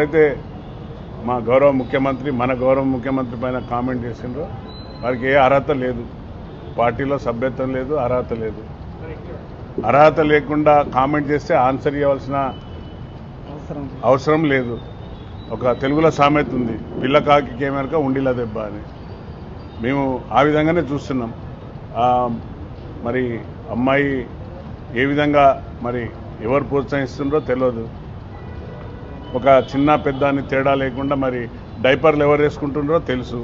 ఎవరైతే మా గౌరవ ముఖ్యమంత్రి మన గౌరవ ముఖ్యమంత్రి పైన కామెంట్ చేసిండ్రో వారికి ఏ అర్హత లేదు, పార్టీలో సభ్యత్వం లేదు, అర్హత లేదు. అర్హత లేకుండా కామెంట్ చేస్తే ఆన్సర్ ఇవ్వాల్సిన అవసరం లేదు. ఒక తెలుగులో సామెత ఉంది, పిల్లకాకి కేమెరక ఉండిల దెబ్బ అని. మేము ఆ విధంగానే చూస్తున్నాం. మరి అమ్మాయి ఏ విధంగా మరి ఎవరు ప్రోత్సహిస్తుండ్రో తెలియదు. ఒక చిన్న పెద్ద అని తేడా లేకుండా మరి డైపర్లు ఎవరు వేసుకుంటుండ్రో తెలుసు.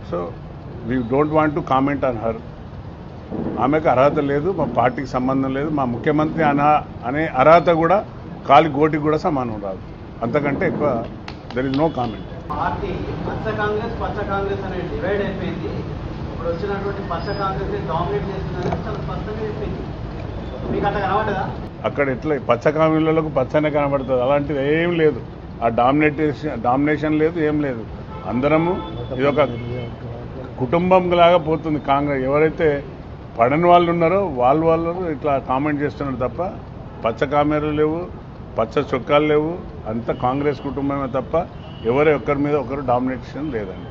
So we don't want to comment on her. ఆమెకు అర్హత లేదు, మా పార్టీకి సంబంధం లేదు. మా ముఖ్యమంత్రి అనే అర్హత కూడా కాలి గోటికి కూడా సమానం రాదు. అంతకంటే ఎక్కువ there is no comment. Party పచ్చ కాంగ్రెస్ పచ్చ కాంగ్రెస్ అనేది డివైడ్ అయిపోయింది. ఇప్పుడు వచ్చినటువంటి పచ్చ కాంగ్రెస్ డామినేట్ చేస్తుందని చాలా స్పష్టంగా చెప్పింది. మీకు అట్లా కనబడదా? అక్కడ ఎట్లా పచ్చ కాంగ్రెస్లకు పచ్చనే కనబడుతుంది, అలాంటిది ఏం లేదు. ఆ డామినేషన్ లేదు, ఏం లేదు. అందరము ఇది ఒక కుటుంబం లాగా పోతుంది కాంగ్రెస్. ఎవరైతే పడని వాళ్ళు ఉన్నారో వాళ్ళు ఇట్లా కామెంట్ చేస్తున్నారు తప్ప పచ్చ కామెరలు లేవు, పచ్చ చొక్కాలు లేవు. అంతా కాంగ్రెస్ కుటుంబమే తప్ప ఎవరి ఒక్కరి మీద ఒకరు డామినేషన్ లేదండి.